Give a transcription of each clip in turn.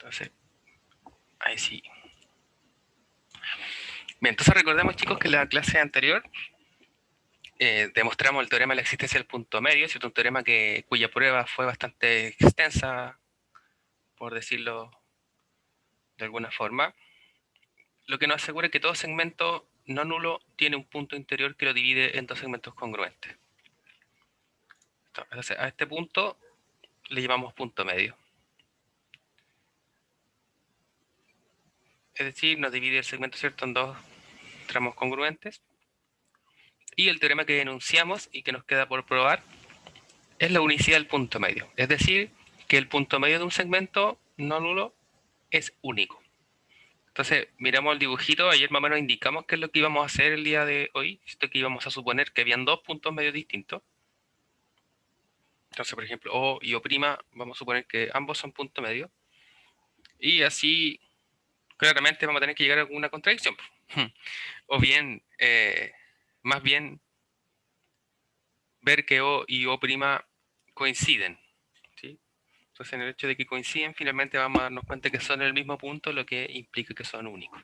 Entonces, ahí sí. Bien, entonces recordemos, chicos, que en la clase anterior demostramos el teorema de la existencia del punto medio, es un teorema cuya prueba fue bastante extensa, por decirlo de alguna forma, lo que nos asegura que todo segmento no nulo tiene un punto interior que lo divide en dos segmentos congruentes. Entonces, a este punto le llamamos punto medio. Es decir, nos divide el segmento, ¿cierto?, en dos tramos congruentes. Y el teorema que enunciamos y que nos queda por probar es la unicidad del punto medio. Es decir, que el punto medio de un segmento no nulo es único. Entonces, miramos el dibujito, ayer más o menos indicamos qué es lo que íbamos a hacer el día de hoy, esto que íbamos a suponer que habían dos puntos medios distintos. Entonces, por ejemplo, O y O', vamos a suponer que ambos son punto medio. Y así, claramente vamos a tener que llegar a alguna contradicción. O bien, más bien, ver que O y O' coinciden. ¿Sí? Entonces, en el hecho de que coinciden, finalmente vamos a darnos cuenta que son el mismo punto, lo que implica que son únicos.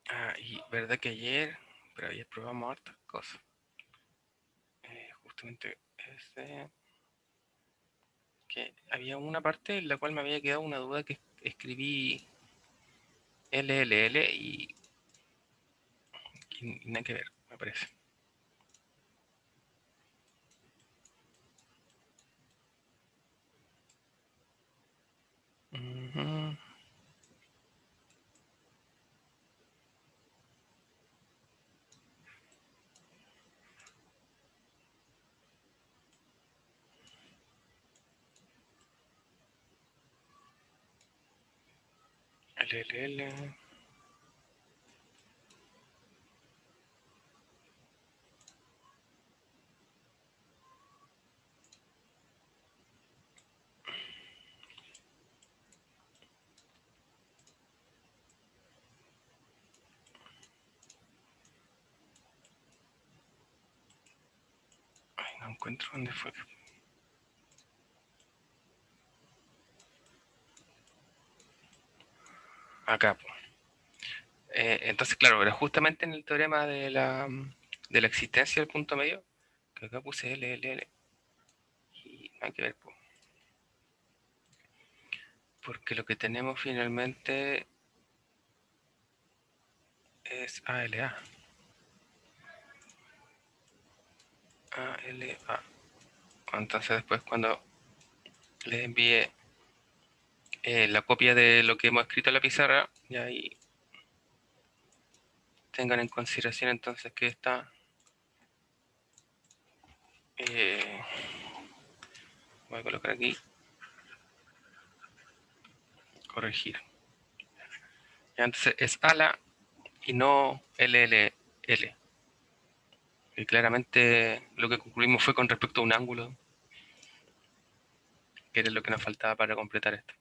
Ah, y verdad que pero ayer probamos hartas cosas. Justamente que había una parte en la cual me había quedado una duda que escribí LLL y nada que ver, me parece. Uh -huh. LLL. Ay, no encuentro dónde fue. Acá. Entonces, claro, era justamente en el teorema de la existencia del punto medio, que acá puse LLL. Y nada que ver, porque lo que tenemos finalmente es ALA. ALA. Entonces después cuando les envíe la copia de lo que hemos escrito en la pizarra, y ahí tengan en consideración entonces que está voy a colocar aquí corregir. Ya, entonces es ALA y no LLL. Y claramente lo que concluimos fue con respecto a un ángulo, que era lo que nos faltaba para completar esto.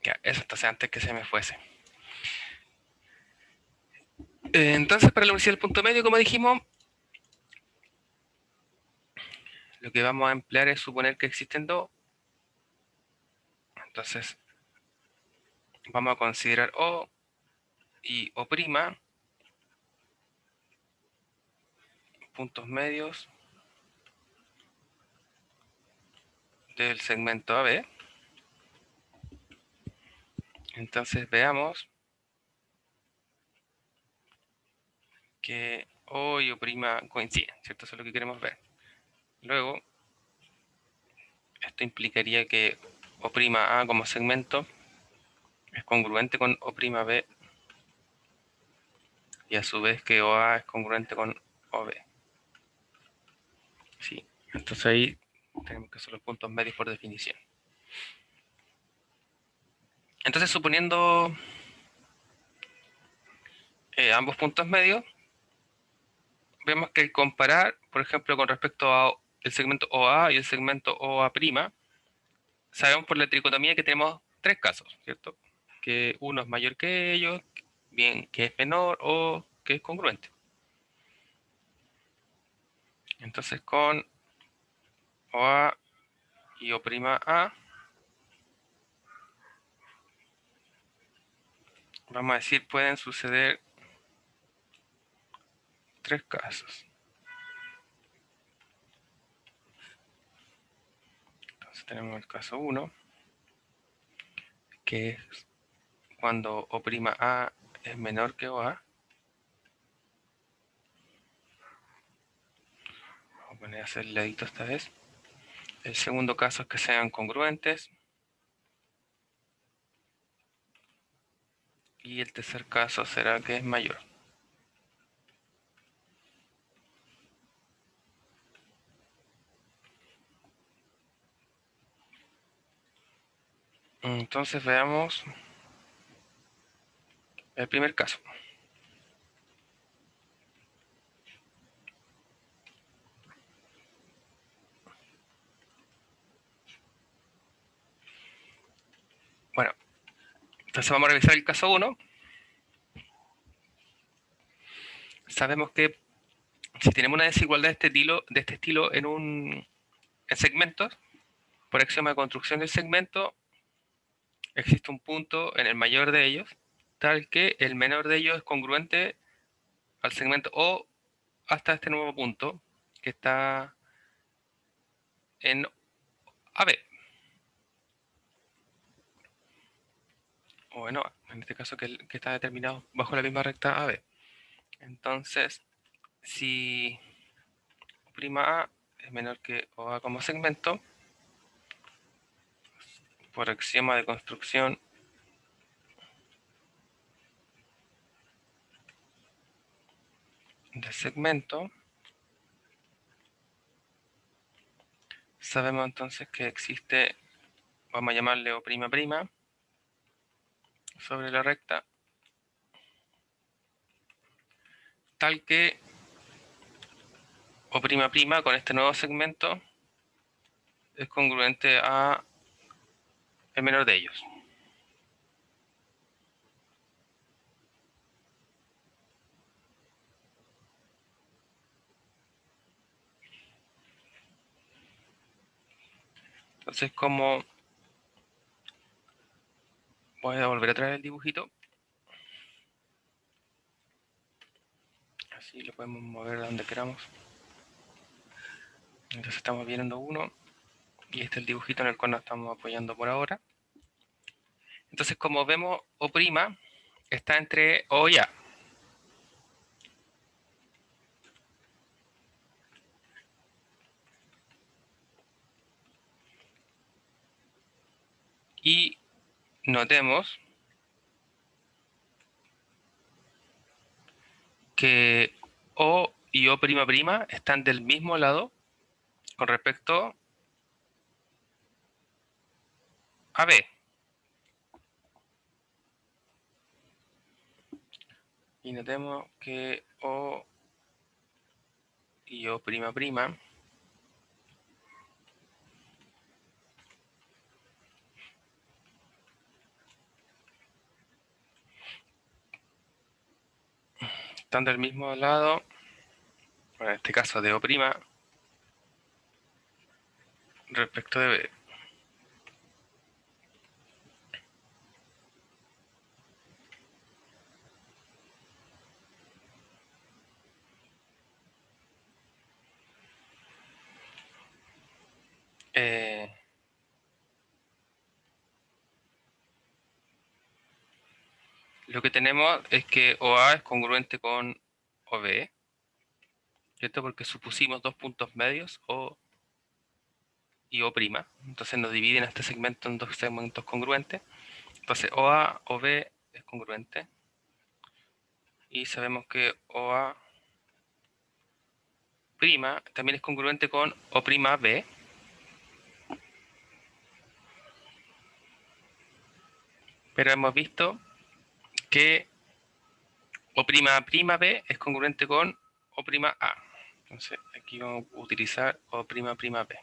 Ya, eso entonces antes que se me fuese. Entonces, para la unicidad del punto medio, como dijimos, lo que vamos a emplear es suponer que existen dos. Entonces, vamos a considerar O y O', puntos medios del segmento AB. Entonces, veamos que O y O' coinciden, ¿cierto? Eso es lo que queremos ver. Luego, esto implicaría que O'A como segmento es congruente con O'B y a su vez que OA es congruente con OB. Sí, entonces ahí tenemos que son los puntos medios por definición. Entonces, suponiendo ambos puntos medios, vemos que al comparar, por ejemplo, con respecto a el segmento OA y el segmento OA', sabemos por la tricotomía que tenemos tres casos, ¿cierto? Que uno es mayor que ellos, bien, que es menor, o que es congruente. Entonces con OA y O'A, vamos a decir, pueden suceder tres casos. Entonces tenemos el caso 1, que es cuando O'A es menor que OA. Vamos a poner a hacer el ladito esta vez. El segundo caso es que sean congruentes. Y el tercer caso será que es mayor. Entonces veamos el primer caso. Bueno, entonces vamos a revisar el caso 1. Sabemos que si tenemos una desigualdad de este estilo en segmentos, por axioma de construcción del segmento, existe un punto en el mayor de ellos, tal que el menor de ellos es congruente al segmento O hasta este nuevo punto que está en AB. O bueno, en este caso que está determinado bajo la misma recta AB. Entonces, si O'A es menor que OA como segmento, por axioma de construcción del segmento, sabemos entonces que existe, vamos a llamarle O'' sobre la recta, tal que O'' con este nuevo segmento es congruente a el menor de ellos. Entonces, como voy a volver a traer el dibujito, así lo podemos mover a donde queramos. Entonces estamos viendo uno y este es el dibujito en el cual nos estamos apoyando por ahora. Entonces, como vemos, O' está entre O y A. Y notemos que O y O'' están del mismo lado con respecto a B. Y notemos que O y O'' están del mismo lado, en este caso de O' respecto de B. Eh, lo que tenemos es que OA es congruente con OB, ¿cierto? Porque supusimos dos puntos medios, O y O'. Entonces nos dividen este segmento en dos segmentos congruentes. Entonces OA, OB es congruente. Y sabemos que OA' también es congruente con O'B. Pero hemos visto que O'B es congruente con O'A. Entonces aquí vamos a utilizar O'B.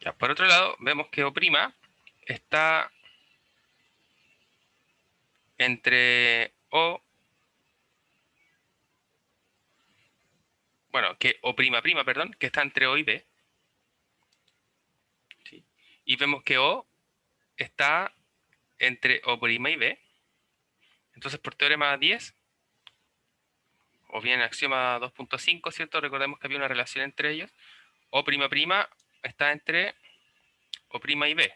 Ya, por otro lado, vemos que O' está entre O, bueno, que O', perdón, que está entre O y B. ¿Sí? Y vemos que O está entre O' y B. Entonces, por teorema 10, o bien axioma 2.5, ¿cierto? Recordemos que había una relación entre ellos. O'' está entre O' y B.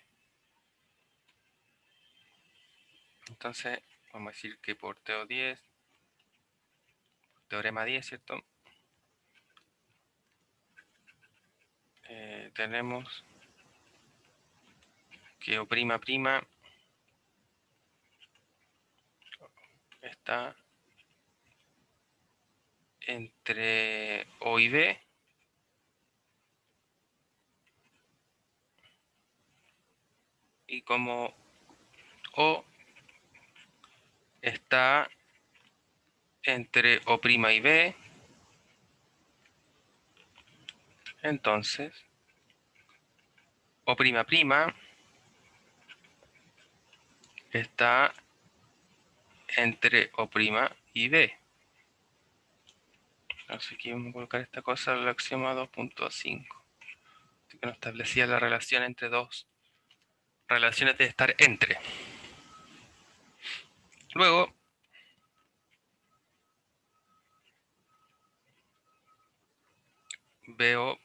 Entonces, vamos a decir que por teorema 10, ¿cierto? Tenemos que O'' está entre O y B. Y como O está entre O' y B, entonces O'' está entre O' y B. Así que vamos a colocar esta cosa en el axioma 2.5. Así que nos establecía la relación entre dos relaciones de estar entre. Luego, veo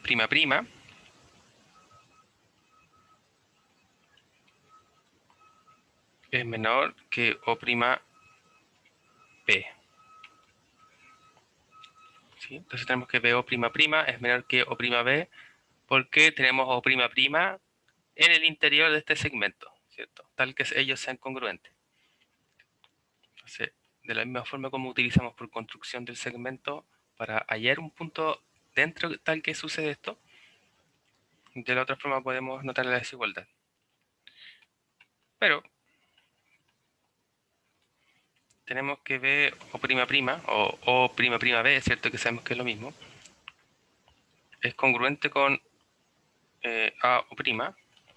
prima es menor que O' B. ¿Sí? Entonces tenemos que BO'' es menor que O' B porque tenemos O'' en el interior de este segmento, ¿cierto? Tal que ellos sean congruentes. Entonces, de la misma forma como utilizamos por construcción del segmento para hallar un punto dentro tal que sucede esto, de la otra forma podemos notar la desigualdad. Pero tenemos que B o O'' B, ¿cierto? Que sabemos que es lo mismo, es congruente con A o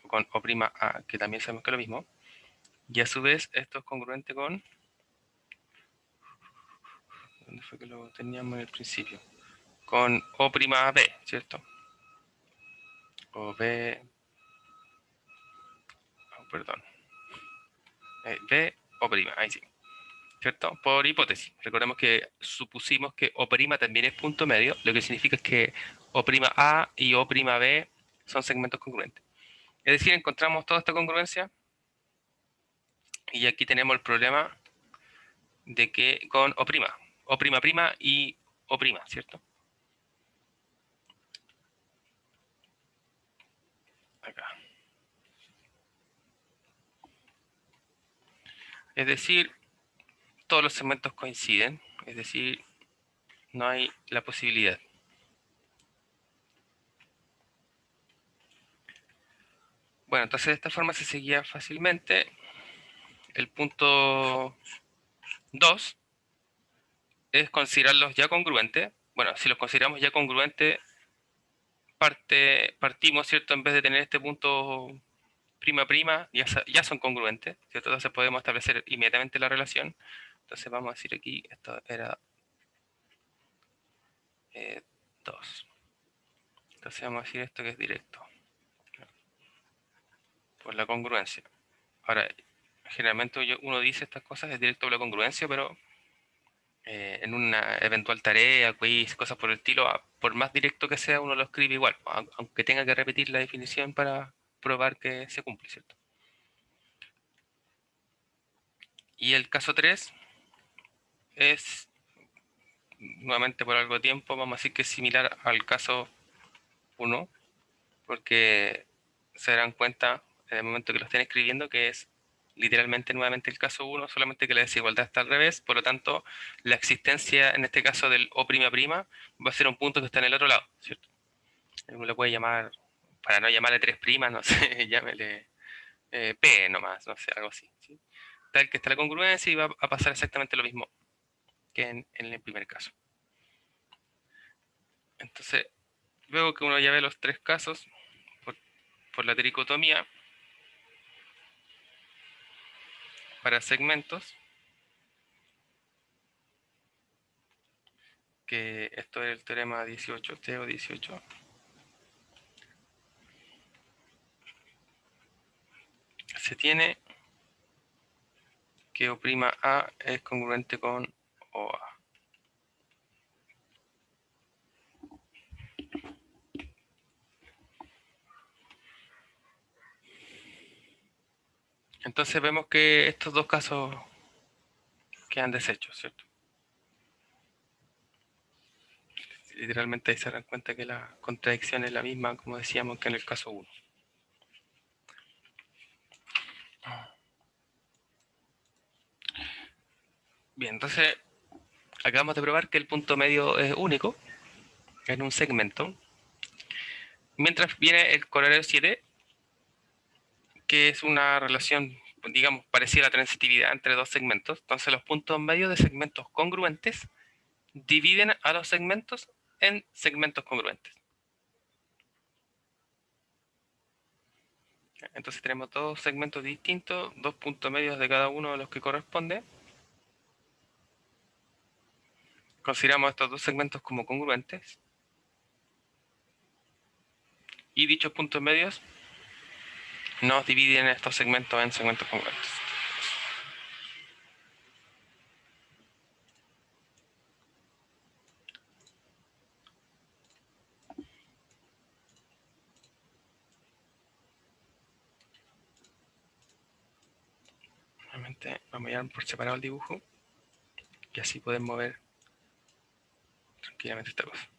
con O' A, que también sabemos que es lo mismo, y a su vez esto es congruente con... ¿Dónde fue que lo teníamos en el principio? Con O' B, ¿cierto? O B... Oh, perdón. B O', ahí sí. ¿Cierto? Por hipótesis. Recordemos que supusimos que O' también es punto medio, lo que significa es que O' A y O' B son segmentos congruentes. Es decir, encontramos toda esta congruencia y aquí tenemos el problema de que con O', O'' y O', ¿cierto? Acá. Es decir, todos los segmentos coinciden, es decir, no hay la posibilidad. Bueno, entonces de esta forma se seguía fácilmente. El punto 2 es considerarlos ya congruentes. Bueno, si los consideramos ya congruentes, partimos, ¿cierto? En vez de tener este punto ya son congruentes, ¿cierto? Entonces podemos establecer inmediatamente la relación. Entonces vamos a decir aquí, esto era 2. Entonces vamos a decir esto que es directo, por la congruencia. Ahora, generalmente uno dice estas cosas, es directo por la congruencia, pero en una eventual tarea, quiz, cosas por el estilo, por más directo que sea, uno lo escribe igual, aunque tenga que repetir la definición para probar que se cumple, ¿cierto? Y el caso 3 es, nuevamente por algo de tiempo, vamos a decir que es similar al caso 1, porque se darán cuenta en el momento que lo estén escribiendo que es literalmente nuevamente el caso 1, solamente que la desigualdad está al revés, por lo tanto, la existencia en este caso del O'' va a ser un punto que está en el otro lado, ¿cierto? Uno le puede llamar, para no llamarle 3', no sé, llámele P nomás, no sé, algo así, ¿sí? Tal que está la congruencia y va a pasar exactamente lo mismo que en el primer caso. Entonces, luego que uno ya ve los tres casos por la tricotomía, para segmentos, que esto es el teorema 18, TO 18. Se tiene que O'A es congruente con OA. Entonces vemos que estos dos casos quedan deshechos, ¿cierto? Literalmente ahí se dan cuenta que la contradicción es la misma, como decíamos, que en el caso 1. Bien, entonces acabamos de probar que el punto medio es único en un segmento. Mientras viene el corolario 7, que es una relación, digamos, parecida a la transitividad entre dos segmentos. Entonces los puntos medios de segmentos congruentes dividen a los segmentos en segmentos congruentes. Entonces tenemos dos segmentos distintos, dos puntos medios de cada uno de los que corresponde. Consideramos estos dos segmentos como congruentes. Y dichos puntos medios nos dividen estos segmentos en segmentos congruentes. Nuevamente vamos a llevar por separado el dibujo y así podemos ver tranquilamente esta cosa.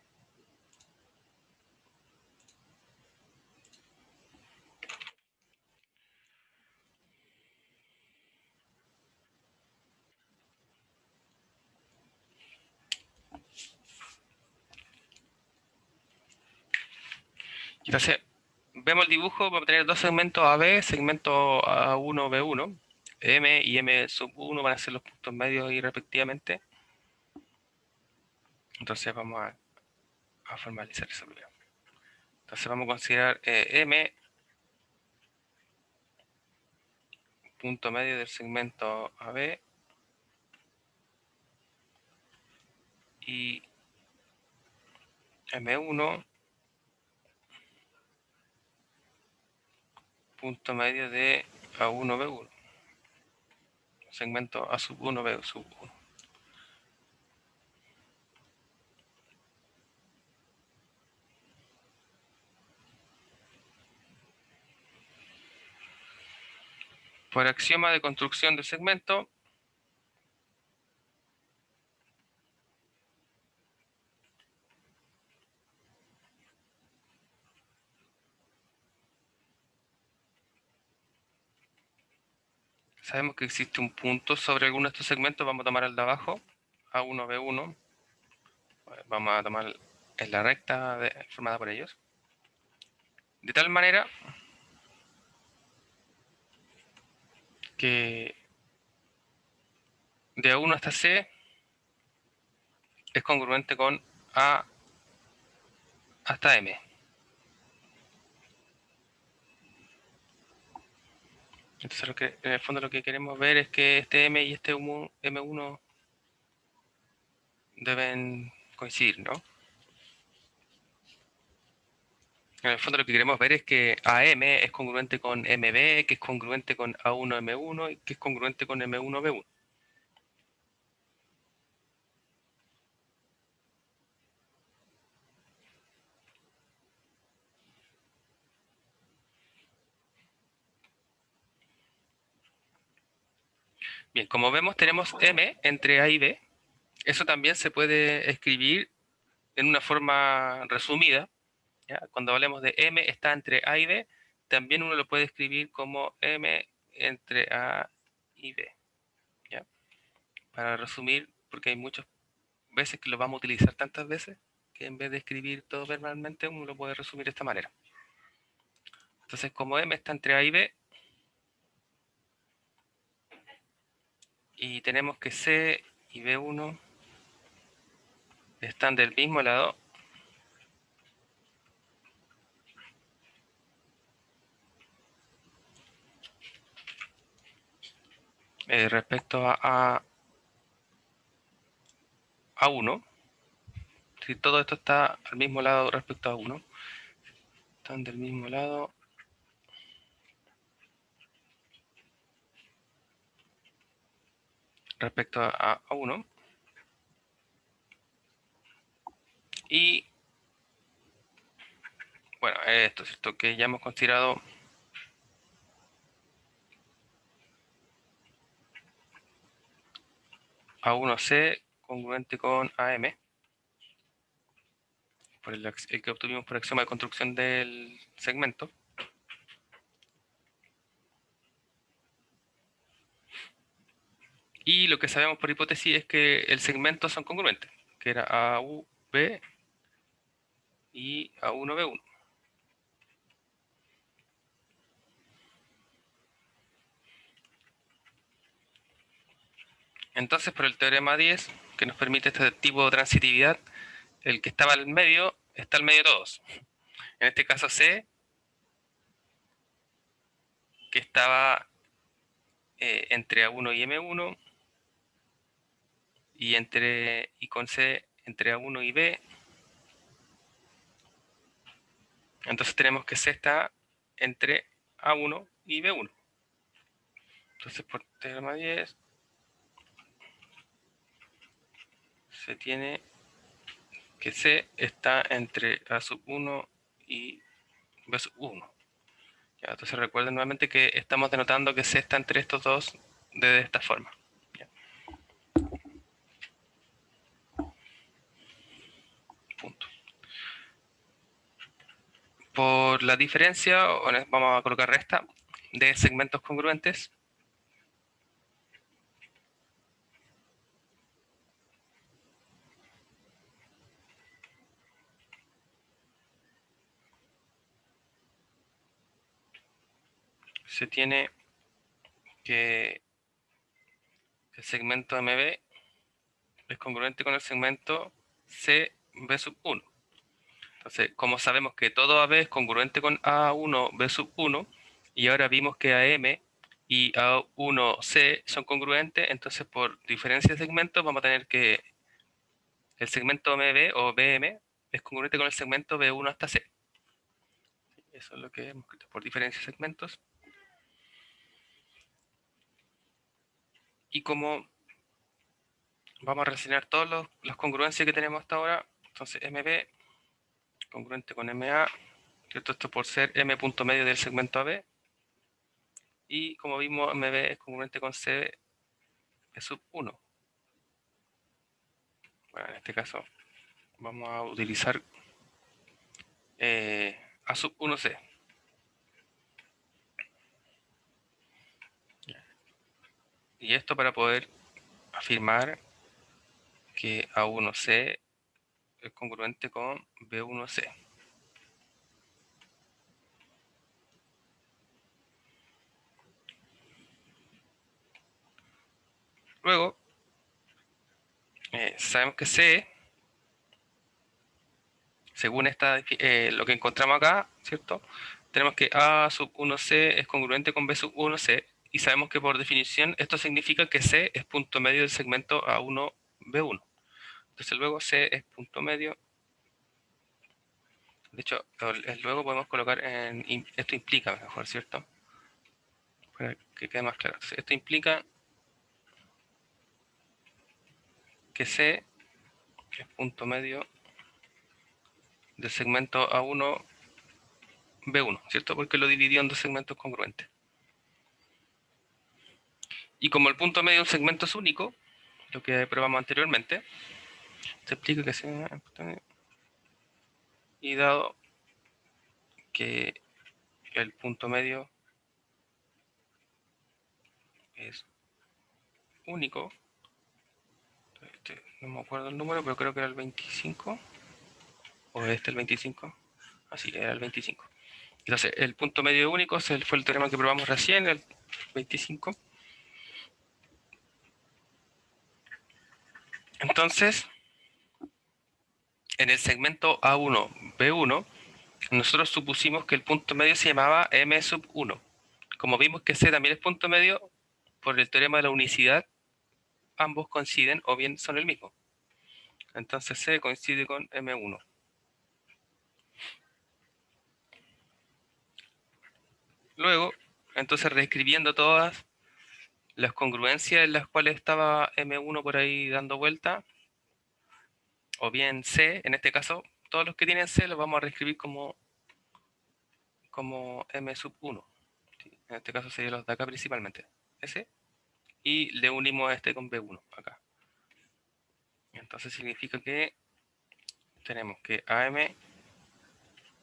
Entonces, vemos el dibujo, vamos a tener dos segmentos AB, segmento A1, B1, M y M sub 1 van a ser los puntos medios y respectivamente. Entonces vamos a formalizar eso primero. Entonces vamos a considerar M punto medio del segmento AB y M1 punto medio de A1, B1. Segmento A sub 1, B sub 1. Por axioma de construcción del segmento, sabemos que existe un punto sobre alguno de estos segmentos, vamos a tomar el de abajo, A1, B1, vamos a tomar en la recta formada por ellos. De tal manera que de A1 hasta C es congruente con A hasta M. Entonces en el fondo lo que queremos ver es que este M y este M1 deben coincidir, ¿no? En el fondo lo que queremos ver es que AM es congruente con MB, que es congruente con A1M1 y que es congruente con M1B1. Bien, como vemos tenemos M entre A y B. Eso también se puede escribir en una forma resumida. ¿Ya? Cuando hablemos de M está entre A y B, también uno lo puede escribir como M entre A y B. ¿Ya? Para resumir, porque hay muchas veces que lo vamos a utilizar tantas veces, que en vez de escribir todo verbalmente, uno lo puede resumir de esta manera. Entonces, como M está entre A y B, y tenemos que C y B1 están del mismo lado, respecto a 1. Si todo esto está al mismo lado respecto a 1, están del mismo lado respecto a 1. Y bueno, esto, ¿cierto? Que ya hemos considerado A1C congruente con AM, por el que obtuvimos por axioma de construcción del segmento. Y lo que sabemos por hipótesis es que el segmento son congruentes, que era AUB y A1B1. Entonces, por el teorema 10, que nos permite este tipo de transitividad, el que estaba al medio está al medio de todos. En este caso C, que estaba entre A1 y M1, y con C entre A1 y B. Entonces tenemos que C está entre A1 y B1. Entonces por teorema 10 se tiene que C está entre A sub 1 y B sub 1. Ya, entonces recuerden nuevamente que estamos denotando que C está entre estos dos de esta forma. Ya. Punto. Por la diferencia, vamos a colocar resta de segmentos congruentes. Se tiene que el segmento MB es congruente con el segmento CB sub 1. Entonces, como sabemos que todo AB es congruente con A1B sub 1, y ahora vimos que AM y A1C son congruentes, entonces por diferencia de segmentos vamos a tener que el segmento MB o BM es congruente con el segmento B1 hasta C. Eso es lo que hemos escrito por diferencia de segmentos. Y como vamos a relacionar todas las congruencias que tenemos hasta ahora, entonces MB congruente con MA, ¿cierto? Esto por ser M punto medio del segmento AB. Y como vimos, MB es congruente con CB sub 1. Bueno, en este caso vamos a utilizar A sub 1C. Y esto para poder afirmar que A1C es congruente con B1C. Luego, sabemos que C, según lo que encontramos acá, ¿cierto? Tenemos que A sub 1C es congruente con B sub 1C, y sabemos que por definición esto significa que C es punto medio del segmento A1B1. Entonces luego C es punto medio. De hecho, luego podemos colocar esto implica mejor, ¿cierto? Para que quede más claro. Entonces, esto implica que C es punto medio del segmento A1 B1, ¿cierto? Porque lo dividió en dos segmentos congruentes. Y como el punto medio de un segmento es único, lo que probamos anteriormente, se explica que C, y dado que el punto medio es único, no me acuerdo el número, pero creo que era el 25, o el 25, así era el 25. Entonces, el punto medio único fue el teorema que probamos recién, el 25. Entonces, en el segmento A1, B1, nosotros supusimos que el punto medio se llamaba M sub 1. Como vimos que C también es punto medio, por el teorema de la unicidad, ambos coinciden o bien son el mismo. Entonces C coincide con M1. Luego, entonces reescribiendo todas las congruencias en las cuales estaba M1 por ahí dando vuelta, o bien C, en este caso, todos los que tienen C los vamos a reescribir como M sub 1. En este caso serían los de acá principalmente. S. Y le unimos a este con B1 acá. Entonces significa que tenemos que AM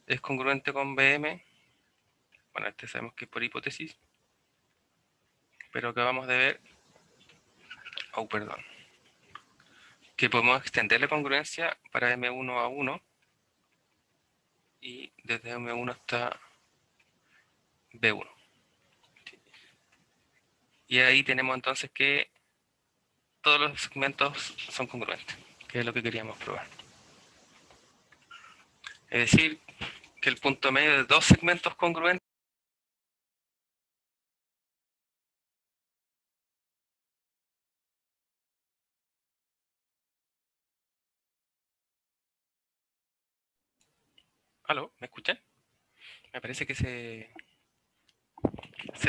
es congruente con BM. Bueno, este sabemos que es por hipótesis. Pero acabamos de ver, oh, perdón, que podemos extender la congruencia para M1 a 1. Y desde M1 hasta B1. Y ahí tenemos entonces que todos los segmentos son congruentes, que es lo que queríamos probar. Es decir, que el punto medio de dos segmentos congruentes. ¿Aló? ¿Me escuchan? Me parece que se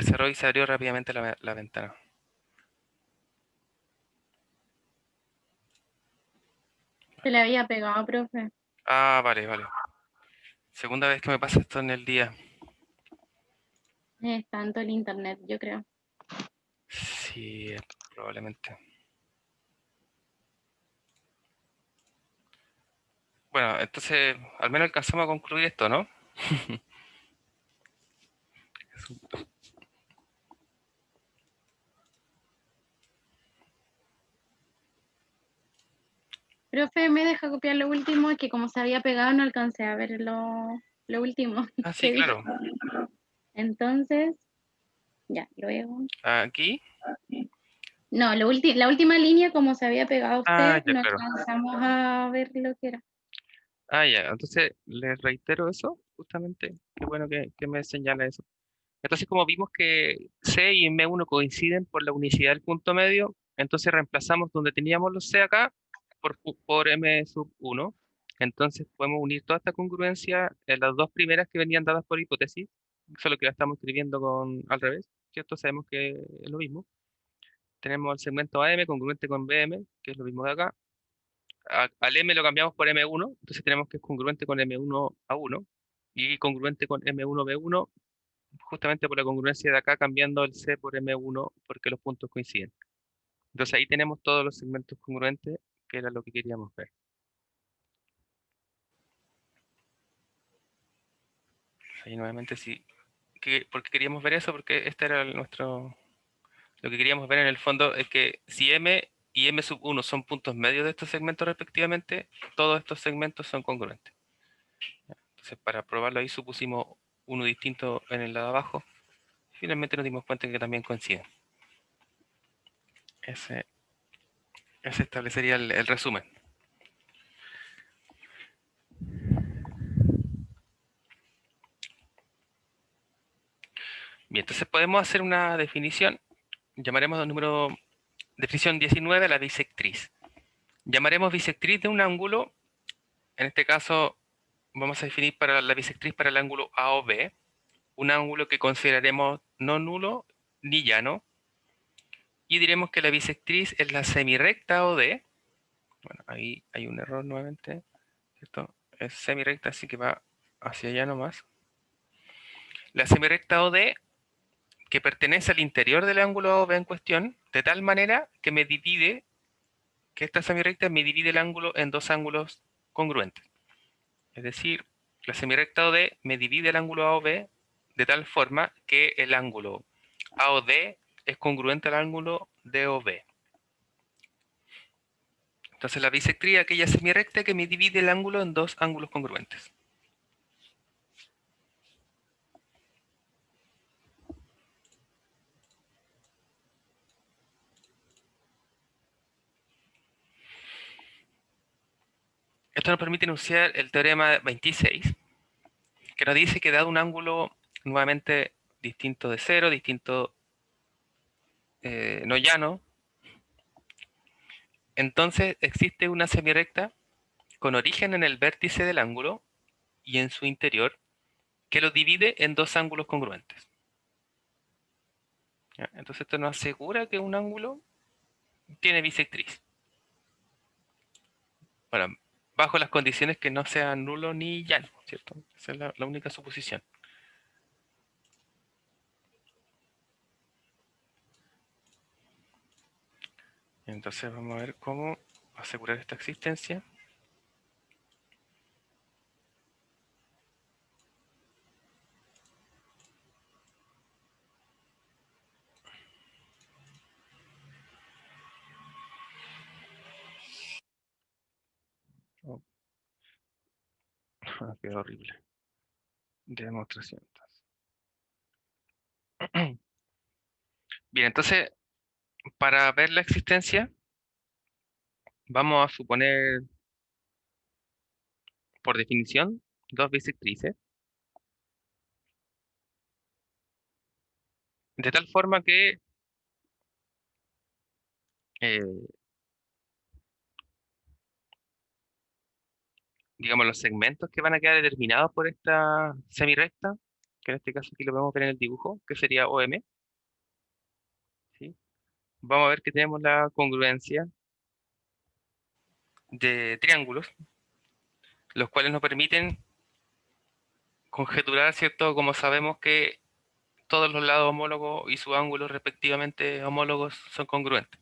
cerró y se abrió rápidamente la ventana. Se le había pegado, profe. Ah, vale, vale. Segunda vez que me pasa esto en el día. Es tanto el internet, yo creo. Sí, probablemente. Bueno, entonces, al menos alcanzamos a concluir esto, ¿no? Profe, me deja copiar lo último, es que como se había pegado no alcancé a ver lo último Ah, sí, que dijo. claro. Entonces, ya, luego. Aquí. No, la última línea, como se había pegado Ah, usted, ya, no claro. alcanzamos a ver lo que era. Ah, ya. Entonces, les reitero eso, justamente. Qué bueno que me señala eso. Entonces, como vimos que C y M1 coinciden por la unicidad del punto medio, entonces reemplazamos donde teníamos los C acá por M sub 1. Entonces podemos unir toda esta congruencia en las dos primeras que venían dadas por hipótesis, solo que la estamos escribiendo al revés, ¿cierto? Sabemos que es lo mismo. Tenemos el segmento AM congruente con BM, que es lo mismo de acá. Al M lo cambiamos por M1, entonces tenemos que es congruente con M1 a 1 y congruente con M1 B1 justamente por la congruencia de acá cambiando el C por M1 porque los puntos coinciden. Entonces ahí tenemos todos los segmentos congruentes, que era lo que queríamos ver. Ahí nuevamente sí. ¿Por qué queríamos ver eso? Porque este era lo que queríamos ver en el fondo es que si M y M sub 1 son puntos medios de estos segmentos respectivamente, todos estos segmentos son congruentes. Entonces para probarlo ahí supusimos uno distinto en el lado de abajo. Finalmente nos dimos cuenta que también coinciden. Ese establecería el resumen. Bien, entonces podemos hacer una definición. Llamaremos al número, definición 19 a la bisectriz. Llamaremos bisectriz de un ángulo, en este caso vamos a definir para la bisectriz para el ángulo AOB, un ángulo que consideraremos no nulo ni llano, y diremos que la bisectriz es la semirrecta OD. Bueno, ahí hay un error nuevamente, ¿cierto? Es semirrecta, así que va hacia allá nomás. La semirrecta OD que pertenece al interior del ángulo AOB en cuestión, de tal manera que esta semirrecta me divide el ángulo en dos ángulos congruentes. Es decir, la semirrecta OD me divide el ángulo AOB de tal forma que el ángulo AOD es congruente al ángulo DOB. Entonces la bisectría es aquella semirrecta que me divide el ángulo en dos ángulos congruentes. Esto nos permite enunciar el teorema 26, que nos dice que dado un ángulo nuevamente distinto de cero, distinto no llano, entonces existe una semirecta con origen en el vértice del ángulo y en su interior que lo divide en dos ángulos congruentes. ¿Ya? Entonces esto nos asegura que un ángulo tiene bisectriz. Bueno, bajo las condiciones que no sea nulo ni llano, ¿cierto? Esa es la única suposición. Entonces vamos a ver cómo asegurar esta existencia. Oh, qué horrible. Demostración. Bien, entonces, para ver la existencia, vamos a suponer, por definición, dos bisectrices, de tal forma que, eh, digamos, los segmentos que van a quedar determinados por esta semirrecta, que en este caso aquí lo podemos ver en el dibujo, que sería OM, ¿sí? Vamos a ver que tenemos la congruencia de triángulos, los cuales nos permiten conjeturar, ¿cierto? Como sabemos que todos los lados homólogos y sus ángulos respectivamente homólogos son congruentes.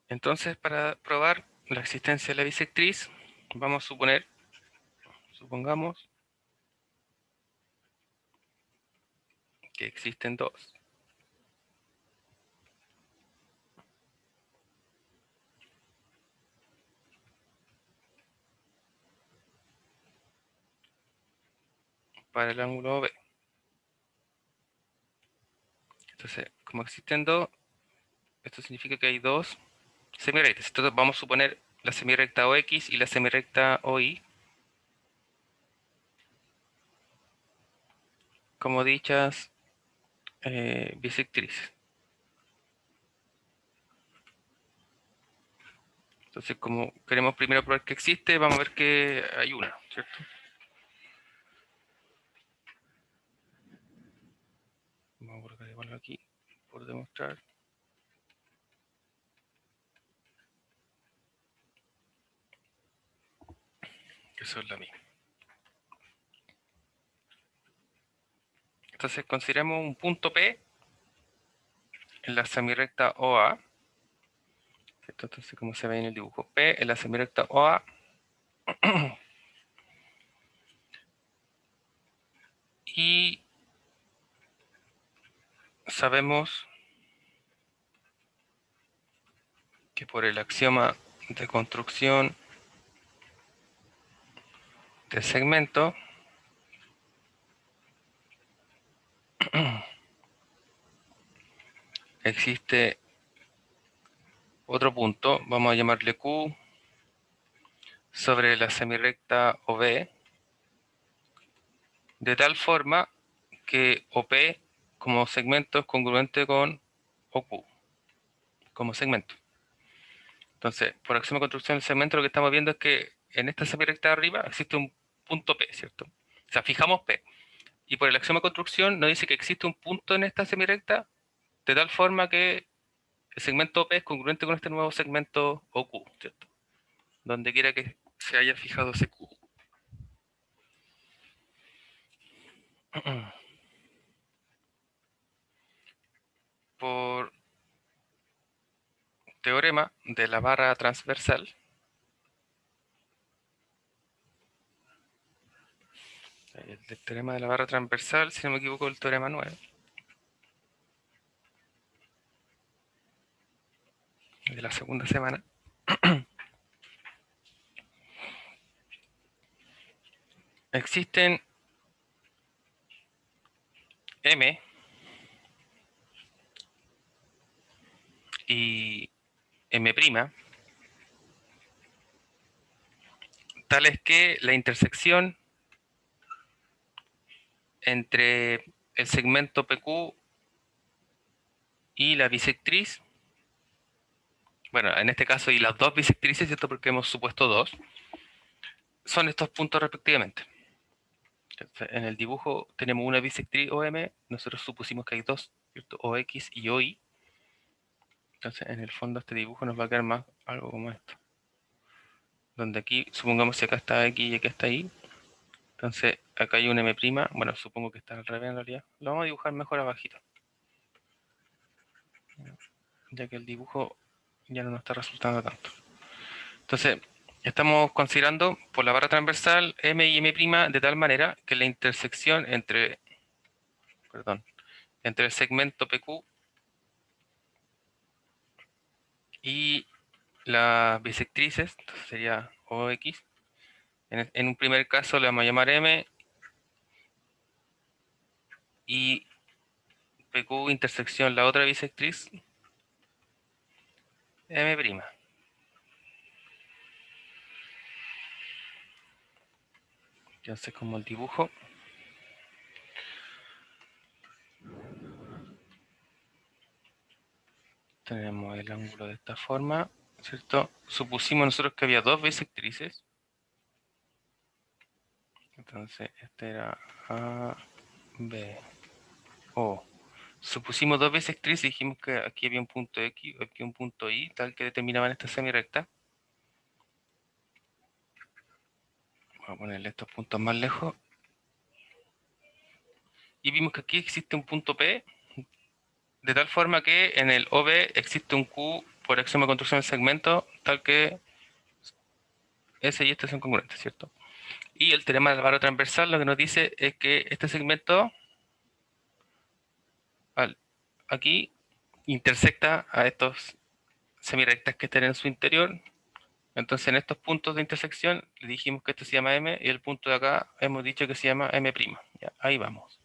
Entonces, para probar la existencia de la bisectriz, vamos a supongamos que existen dos. Para el ángulo B. Entonces, como existen dos, esto significa que hay dos semirrectas. Entonces vamos a suponer la semirrecta OX y la semirrecta OY como dichas bisectrices. Entonces, como queremos primero probar que existe, vamos a ver que hay una, ¿cierto? Vamos a colocar igual aquí por demostrar que son la misma. Entonces, consideremos un punto P en la semirrecta OA. Entonces, como se ve en el dibujo, P en la semirrecta OA y sabemos que por el axioma de construcción del segmento existe otro punto, vamos a llamarle Q, sobre la semirrecta OB, de tal forma que OP como segmento es congruente con OQ como segmento. Entonces, por axioma de construcción del segmento, lo que estamos viendo es que en esta semirrecta de arriba existe un punto P, ¿cierto? O sea, fijamos P. Y por el axioma de construcción nos dice que existe un punto en esta semirrecta de tal forma que el segmento OP es congruente con este nuevo segmento OQ, ¿cierto? Donde quiera que se haya fijado ese Q. Por teorema de la barra transversal, el teorema de la barra transversal, si no me equivoco, el teorema 9, de la segunda semana, existen M y M', tales que la intersección entre el segmento PQ y la bisectriz. Bueno, en este caso, y las dos bisectrices, ¿cierto? Porque hemos supuesto dos, son estos puntos respectivamente. Entonces, en el dibujo tenemos una bisectriz OM, nosotros supusimos que hay dos, ¿cierto? OX y OY. Entonces, en el fondo este dibujo nos va a quedar más algo como esto. Donde aquí, supongamos que acá está X y acá está Y. Entonces, acá hay un M', bueno, supongo que está al revés en realidad. Lo vamos a dibujar mejor abajito, ya que el dibujo ya no nos está resultando tanto. Entonces, estamos considerando por la barra transversal M y M' de tal manera que la intersección entre el segmento PQ y las bisectrices, entonces sería OX. En un primer caso le vamos a llamar M y PQ intersección la otra bisectriz M'. Entonces, como el dibujo, tenemos el ángulo de esta forma, ¿cierto? Supusimos nosotros que había dos bisectrices. Entonces, este era A, B, O. Supusimos dos bisectrices y dijimos que aquí había un punto X, aquí un punto Y, tal que determinaban esta semirecta. Voy a ponerle estos puntos más lejos. Y vimos que aquí existe un punto P, de tal forma que en el OB existe un Q por axioma de construcción del segmento, tal que S y este son congruentes, ¿cierto? Y el teorema del barra transversal lo que nos dice es que este segmento aquí intersecta a estos semirectas que están en su interior. Entonces en estos puntos de intersección le dijimos que esto se llama M y el punto de acá hemos dicho que se llama M'. Ya, ahí vamos.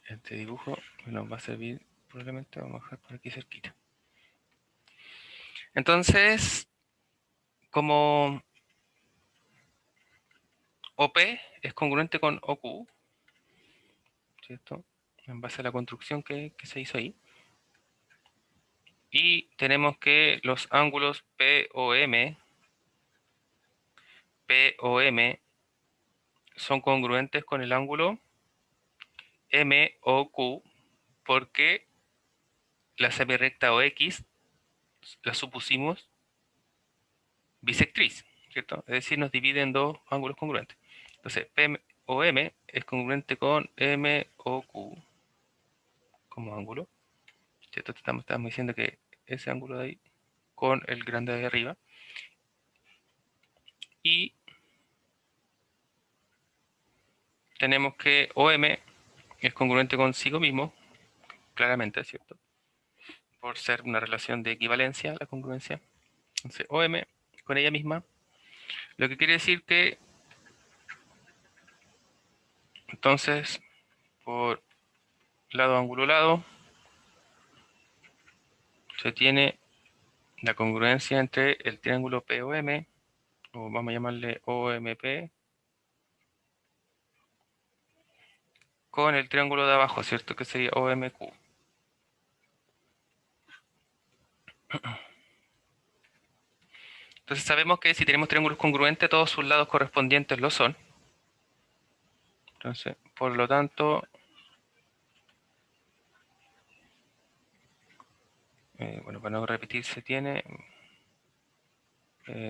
Este dibujo nos va a servir, probablemente vamos a dejar por aquí cerquita. Entonces, como OP es congruente con OQ, ¿cierto? En base a la construcción que se hizo ahí. Y tenemos que los ángulos POM son congruentes con el ángulo MOQ porque la semirecta OX la supusimos bisectriz, ¿cierto? Es decir, nos divide en dos ángulos congruentes. Entonces, POM es congruente con MOQ como ángulo, ¿cierto? Estamos diciendo que ese ángulo de ahí con el grande de arriba. Y tenemos que OM es congruente consigo mismo, claramente, ¿cierto? Por ser una relación de equivalencia, la congruencia. Entonces, OM con ella misma, lo que quiere decir que, entonces, por lado ángulo lado, se tiene la congruencia entre el triángulo POM, o vamos a llamarle OMP, con el triángulo de abajo, ¿cierto? Que sería OMQ. Entonces sabemos que si tenemos triángulos congruentes, todos sus lados correspondientes lo son. Entonces, por lo tanto, bueno, para no repetir,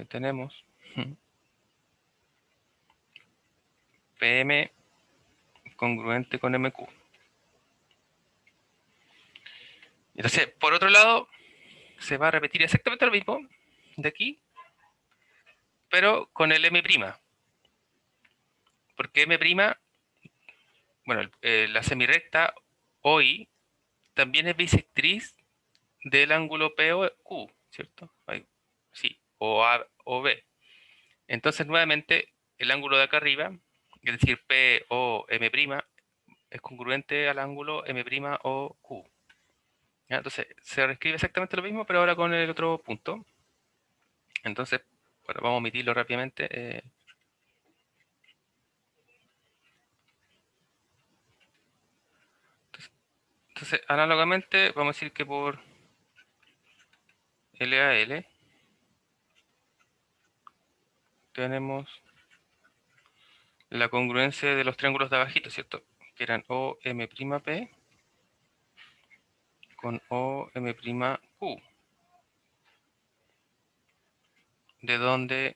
tenemos PM congruente con MQ. Entonces, por otro lado, se va a repetir exactamente lo mismo de aquí, pero con el M'. Porque M', bueno, la semirecta OI también es bisectriz del ángulo POQ, ¿cierto? Ahí, sí, o A o B. Entonces, nuevamente, el ángulo de acá arriba, es decir, POM', es congruente al ángulo M'OQ. ¿Ya? Entonces, se reescribe exactamente lo mismo, pero ahora con el otro punto. Entonces, bueno, vamos a omitirlo rápidamente. Entonces, análogamente, vamos a decir que por LAL tenemos la congruencia de los triángulos de abajito, ¿cierto? Que eran OM'P con OM'Q, de donde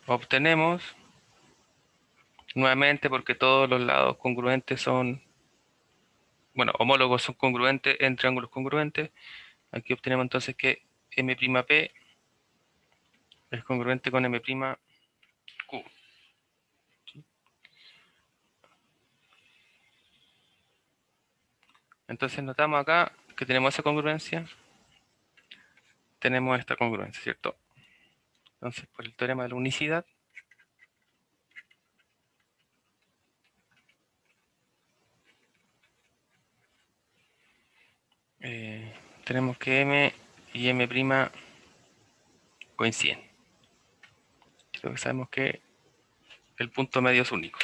obtenemos, nuevamente porque todos los lados congruentes son, bueno, homólogos son congruentes en triángulos congruentes, aquí obtenemos entonces que M'P es congruente con M'Q. Entonces notamos acá que tenemos esa congruencia, tenemos esta congruencia, ¿cierto? Entonces, por el teorema de la unicidad, tenemos que M y M' coinciden. Creo que sabemos que el punto medio es único.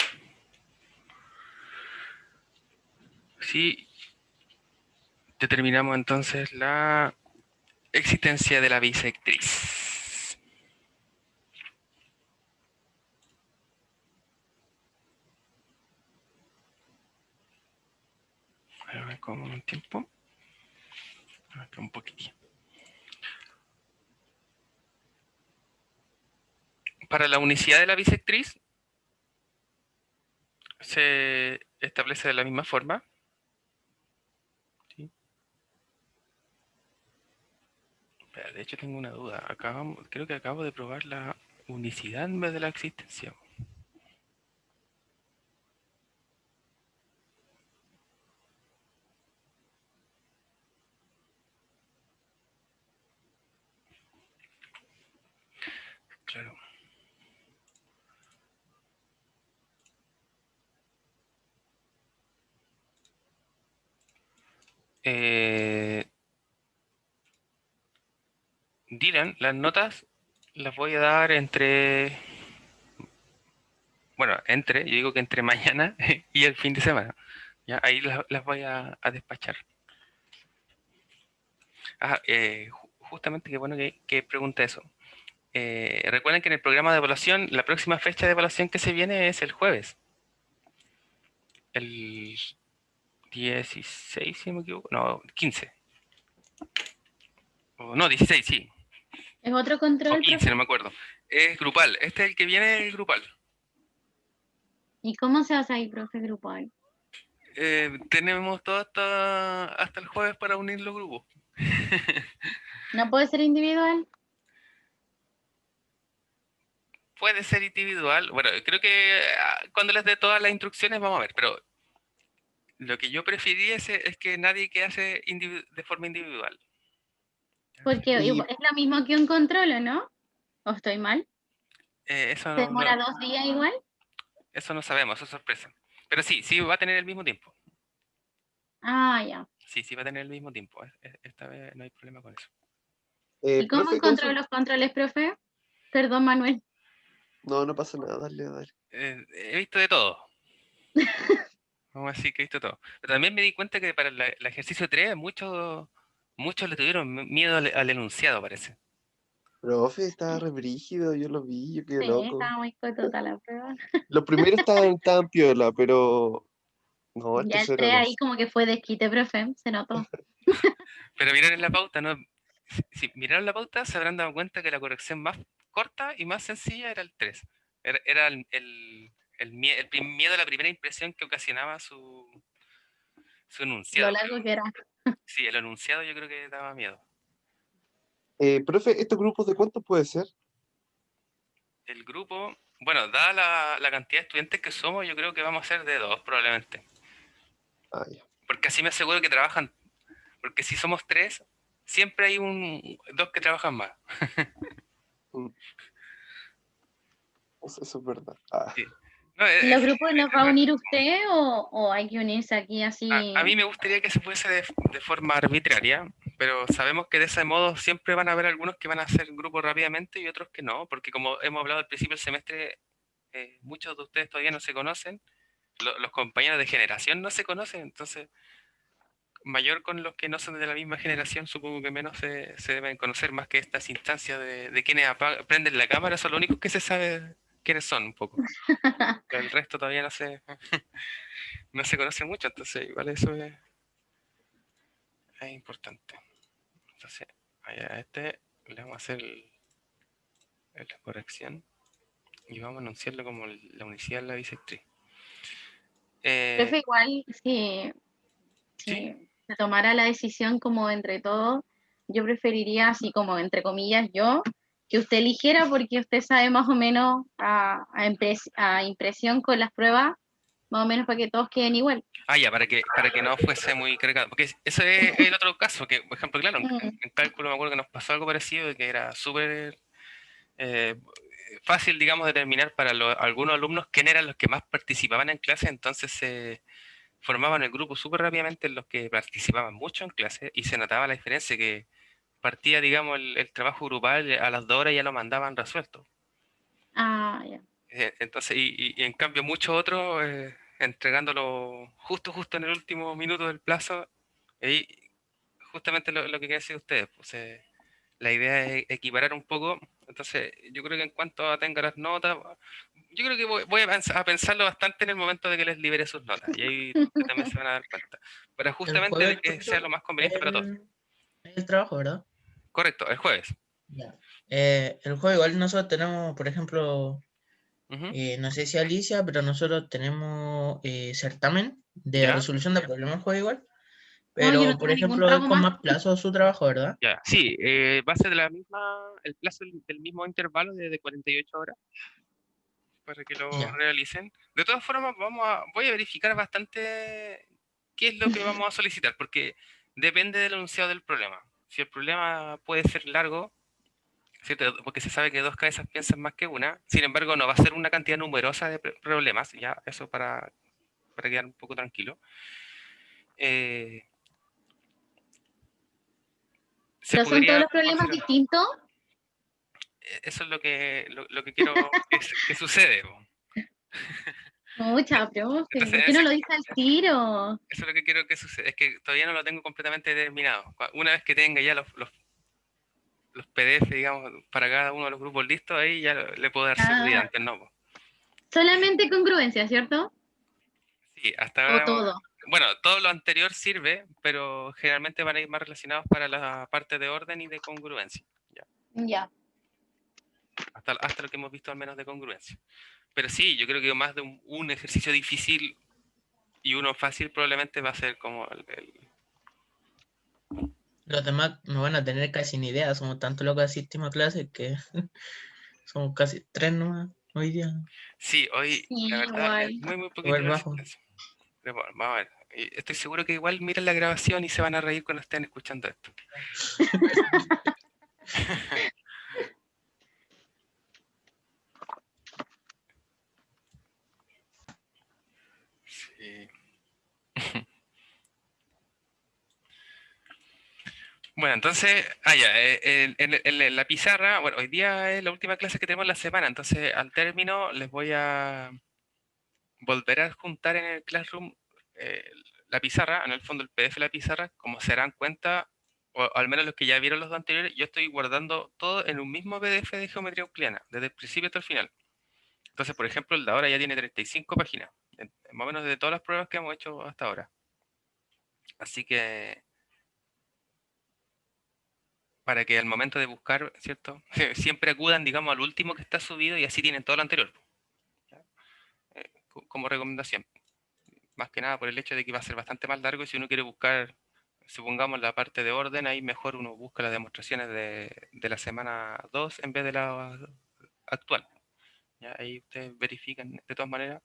Si determinamos entonces la existencia de la bisectriz. A ver cómo un tiempo. Acá un poquitito. Para la unicidad de la bisectriz se establece de la misma forma. ¿Sí? Espera, de hecho tengo una duda. Creo que acabo de probar la unicidad en vez de la existencia. Claro. Dylan, las notas las voy a dar entre, bueno, yo digo que entre mañana y el fin de semana. ¿Ya? Ahí las voy a despachar. Justamente qué bueno que pregunta eso. Recuerden que en el programa de evaluación, la próxima fecha de evaluación que se viene es el jueves. El 16, si no me equivoco. No, 15. No, 16, sí. ¿Es otro O control, 15, profe? no me acuerdo. Es grupal. Este es el que viene, el grupal. ¿Y cómo se hace ahí, profe, grupal? Tenemos todo hasta el jueves para unir los grupos. ¿No puede ser individual? Puede ser individual. Bueno, creo que cuando les dé todas las instrucciones vamos a ver, pero lo que yo prefiriese es que nadie quedase de forma individual. Porque Y es lo mismo que un control, ¿o no? ¿O estoy mal? Eso ¿Se no, demora 2 días igual? eso no sabemos, eso es sorpresa. Pero sí, sí va a tener el mismo tiempo. Ah, ya. Sí, sí va a tener el mismo tiempo. Esta vez no hay problema con eso. ¿Y cómo profe, encontró los controles, profe? Perdón, Manuel. No, no pasa nada, dale, dale. He visto de todo. Vamos a decir que he visto todo. Pero también me di cuenta que para el ejercicio 3 muchos le tuvieron miedo al enunciado, parece. Profe, estaba re brígido, yo lo vi, yo quedé Sí, loco. estaba muy cortota la prueba. Los primeros estaban piola, pero no, el Ya el tercero 3 no ahí sé. como que fue desquite, profe, se notó. Pero miren en la pauta, ¿no? Si miraron la pauta, se habrán dado cuenta que la corrección más corta y más sencilla era el 3. Era el miedo a la primera impresión que ocasionaba su Lo enunciado. largo que era. Sí, el enunciado yo creo que daba miedo. Profe, ¿estos grupos de cuántos puede ser? El grupo, bueno, dada la cantidad de estudiantes que somos, yo creo que vamos a ser de dos probablemente. Ah, ya. Porque así me aseguro que trabajan, porque si somos tres, siempre hay dos que trabajan más. Mm, eso es verdad. Ah, Sí. No, ¿Los grupos los va a unir es- usted o hay que unirse aquí a así? mí me gustaría que se fuese de forma arbitraria, pero sabemos que de ese modo siempre van a haber algunos que van a hacer grupo rápidamente y otros que no, porque como hemos hablado al principio del semestre, muchos de ustedes todavía no se conocen, los compañeros de generación no se conocen, entonces mayor con los que no son de la misma generación, supongo que menos se deben conocer más que estas instancias de quienes prenden la cámara, son los únicos que se sabe quiénes son un poco. El resto todavía no se conoce mucho, entonces igual eso es importante. Entonces, a este le vamos a hacer la corrección y vamos a anunciarlo como la unicidad de la bisectriz. Profe, igual, ¿Sí? si se tomara la decisión como entre todos, yo preferiría, así como entre comillas, yo, que usted eligiera porque usted sabe más o menos a impresión con las pruebas, más o menos para que todos queden igual. Ah, ya, para que no fuese muy cargado. Porque eso es el otro caso, que, por ejemplo, claro, Mm, en cálculo me acuerdo que nos pasó algo parecido, de que era súper eh, fácil, digamos, determinar para algunos alumnos quién eran los que más participaban en clase, entonces se formaban el grupo súper rápidamente en los que participaban mucho en clase y se notaba la diferencia que partía, digamos, el trabajo grupal a las 2 horas ya lo mandaban resuelto. ya. Entonces, y en cambio muchos otros entregándolo justo en el último minuto del plazo, y justamente lo que quieren decir ustedes, pues, la idea es equiparar un poco. Entonces, yo creo que en cuanto a tenga las notas, yo creo que voy a pensarlo bastante en el momento de que les libere sus notas, y ahí ustedes también se van a dar cuenta, para El justamente de jueves, que sea profesor, lo más es conveniente para todos. es el trabajo, ¿verdad? Correcto, el jueves. Ya. El jueves igual nosotros tenemos, por ejemplo, Ujú. no sé si Alicia, pero nosotros tenemos certamen de ¿Ya? resolución de problemas juego igual, No, yo no pero por tengo ningún ejemplo es trago con más. más plazo su trabajo, ¿verdad? Ya, sí, va a ser de la misma, el plazo del mismo intervalo de 48 horas para que lo Ya. realicen. De todas formas, voy a verificar bastante qué es lo que vamos a solicitar, porque depende del enunciado del problema. Si el problema puede ser largo, ¿cierto? Porque se sabe que dos cabezas piensan más que una, sin embargo, no va a ser una cantidad numerosa de problemas, ya, eso para quedar un poco tranquilo. Eh, se Pero son todos podría los problemas considerar. distintos. Eso es lo que quiero que sucede. Po. Mucha, profe, Entonces, ¿por qué no lo dice al tiro? eso es lo que quiero que suceda. Es que todavía no lo tengo completamente determinado. Una vez que tenga ya los PDF, digamos, para cada uno de los grupos listos, ahí ya le puedo dar seguridad. Ah, Antes no. Po. solamente congruencia, ¿cierto? Sí, hasta O ahora, todo. bueno, todo lo anterior sirve, pero generalmente van a ir más relacionados para la parte de orden y de congruencia. Ya. Ya. Hasta lo que hemos visto al menos de congruencia. Pero sí, yo creo que más de un ejercicio difícil y uno fácil probablemente va a ser como Los demás no van a tener casi ni idea, somos tanto locos que asistimos a clases que somos casi tres nomás hoy día, Sí, hoy Sí, la verdad es igual. muy poquito igual la bajo. asistencia. Pero bueno, vamos a ver. Y estoy seguro que igual miran la grabación y se van a reír cuando estén escuchando esto. Sí. Bueno, entonces, ya, en la pizarra, bueno, hoy día es la última clase que tenemos en la semana, entonces al término les voy a volver a juntar en el Classroom eh, la pizarra, en el fondo el PDF de la pizarra, como se darán cuenta, o al menos los que ya vieron los dos anteriores, yo estoy guardando todo en un mismo PDF de geometría euclidiana, desde el principio hasta el final. Entonces, por ejemplo, el de ahora ya tiene 35 páginas, más o menos de todas las pruebas que hemos hecho hasta ahora. Así que, para que al momento de buscar, ¿cierto? Siempre acudan, digamos, al último que está subido y así tienen todo lo anterior, ¿ya? Como recomendación. Más que nada por el hecho de que va a ser bastante más largo y si uno quiere buscar, supongamos, la parte de orden, ahí mejor uno busca las demostraciones de la semana 2 en vez de la actual. ¿Ya? Ahí ustedes verifican de todas maneras.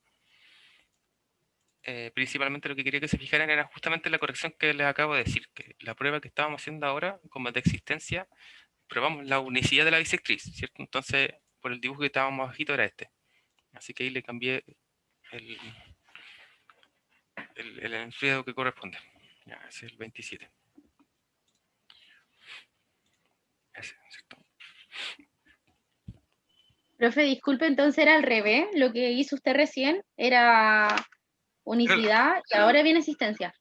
Principalmente lo que quería que se fijaran era justamente la corrección que les acabo de decir, que la prueba que estábamos haciendo ahora, como de existencia, probamos la unicidad de la bisectriz, ¿cierto? Entonces, por el dibujo que estábamos bajito era este. Así que ahí le cambié el, el enunciado que corresponde. Ya, ese es el 27. Ese, ¿cierto? Profe, disculpe, entonces era al revés. Lo que hizo usted recién era unicidad y ahora viene asistencia.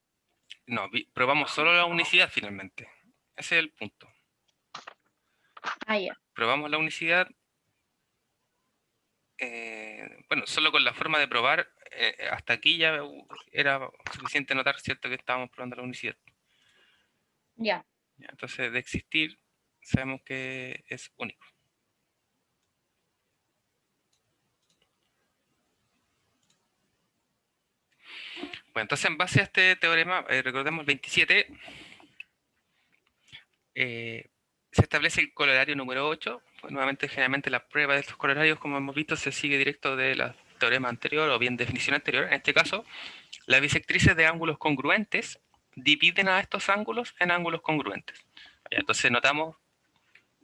No, probamos solo la unicidad finalmente. Ese es el punto. Ah, ya. Probamos la unicidad. Bueno, solo con la forma de probar, hasta aquí ya era suficiente notar, ¿cierto?, que estábamos probando la unicidad. Ya. Ya, entonces, de existir, sabemos que es único. Bueno, entonces en base a este teorema, recordemos el 27, se establece el corolario número 8. Pues, nuevamente, generalmente la prueba de estos corolarios, como hemos visto, se sigue directo de la teorema anterior o bien definición anterior. En este caso, las bisectrices de ángulos congruentes dividen a estos ángulos en ángulos congruentes. Entonces notamos,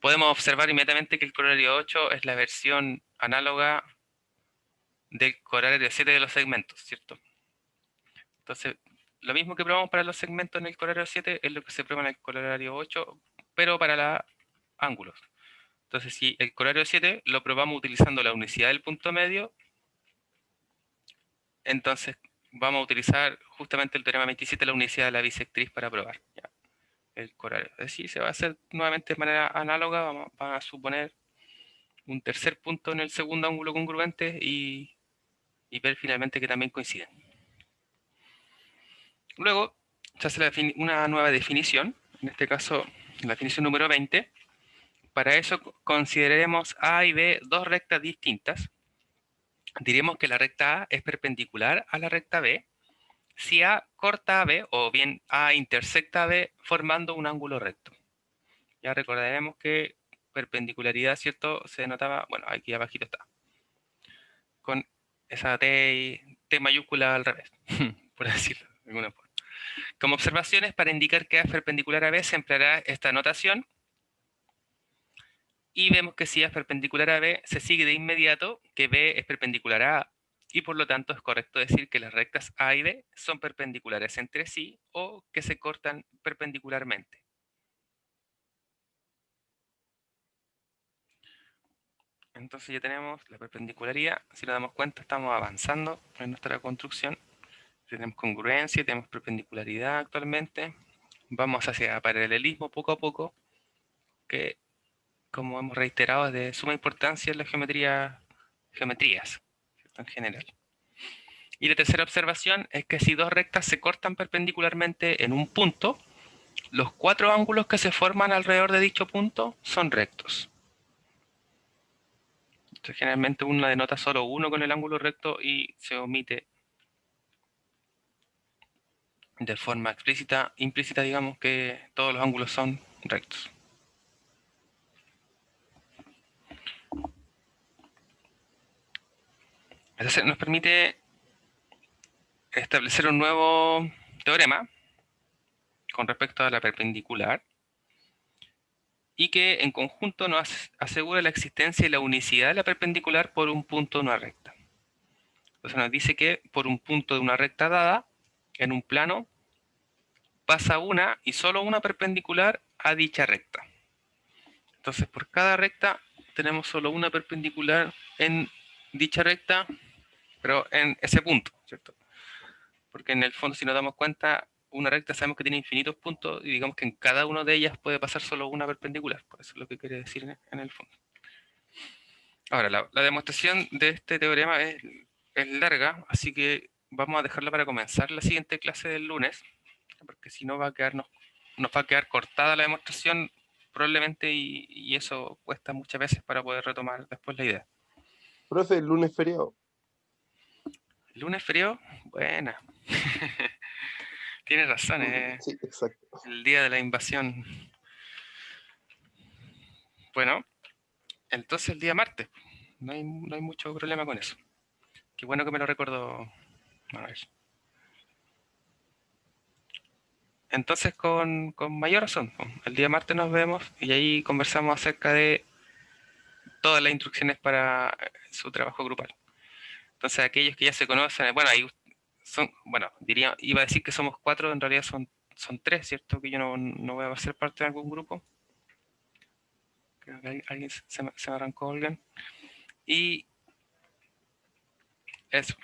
podemos observar inmediatamente que el corolario 8 es la versión análoga del corolario 7 de los segmentos, ¿cierto? Entonces, lo mismo que probamos para los segmentos en el corolario 7 es lo que se prueba en el corolario 8, pero para los ángulos. Entonces, si el corolario 7 lo probamos utilizando la unicidad del punto medio, entonces vamos a utilizar justamente el teorema 27, la unicidad de la bisectriz, para probar ya el corolario. Es decir, se va a hacer nuevamente de manera análoga. Vamos a suponer un tercer punto en el segundo ángulo congruente y ver finalmente que también coinciden. Luego se hace una nueva definición, en este caso la definición número 20. Para eso consideraremos A y B dos rectas distintas. Diremos que la recta A es perpendicular a la recta B si A corta a B, o bien A intersecta a B, formando un ángulo recto. Ya recordaremos que perpendicularidad, ¿cierto?, se denotaba, bueno, aquí abajito está, con esa T mayúscula al revés, por decirlo de alguna forma. Como observaciones, para indicar que A es perpendicular a B, se empleará esta notación. Y vemos que si A es perpendicular a B, se sigue de inmediato que B es perpendicular a A. Y por lo tanto es correcto decir que las rectas A y B son perpendiculares entre sí o que se cortan perpendicularmente. Entonces ya tenemos la perpendicularidad. Si nos damos cuenta, estamos avanzando en nuestra construcción. Tenemos congruencia, tenemos perpendicularidad actualmente. Vamos hacia paralelismo poco a poco, que, como hemos reiterado, es de suma importancia en la geometrías, ¿cierto?, en general. Y la tercera observación es que si dos rectas se cortan perpendicularmente en un punto, los cuatro ángulos que se forman alrededor de dicho punto son rectos. Entonces, generalmente uno denota solo uno con el ángulo recto y se omite de forma implícita, digamos, que todos los ángulos son rectos. Entonces nos permite establecer un nuevo teorema con respecto a la perpendicular, y que en conjunto nos asegura la existencia y la unicidad de la perpendicular por un punto de una recta. Entonces nos dice que por un punto de una recta dada, en un plano, pasa una y solo una perpendicular a dicha recta. Entonces por cada recta tenemos solo una perpendicular en dicha recta, pero en ese punto, ¿cierto? Porque en el fondo, si nos damos cuenta, una recta sabemos que tiene infinitos puntos y digamos que en cada una de ellas puede pasar solo una perpendicular. Por eso es lo que quiere decir en el fondo. Ahora, la demostración de este teorema es larga, así que vamos a dejarla para comenzar la siguiente clase del lunes, porque si no nos va a quedar cortada la demostración probablemente, y eso cuesta muchas veces para poder retomar después la idea. Profe, el lunes feriado. ¿Lunes frío? Buena. Tienes razón, Sí, exacto. el día de la invasión. Bueno, entonces el día martes. No hay mucho problema con eso. Qué bueno que me lo recordó Manuel. Entonces, con mayor razón, el día martes nos vemos y ahí conversamos acerca de todas las instrucciones para su trabajo grupal. Entonces aquellos que ya se conocen, bueno, ahí son, bueno, iba a decir que somos 4, en realidad son 3, ¿cierto? Que yo no voy a ser parte de algún grupo. Creo que alguien se me arrancó alguien. Y eso.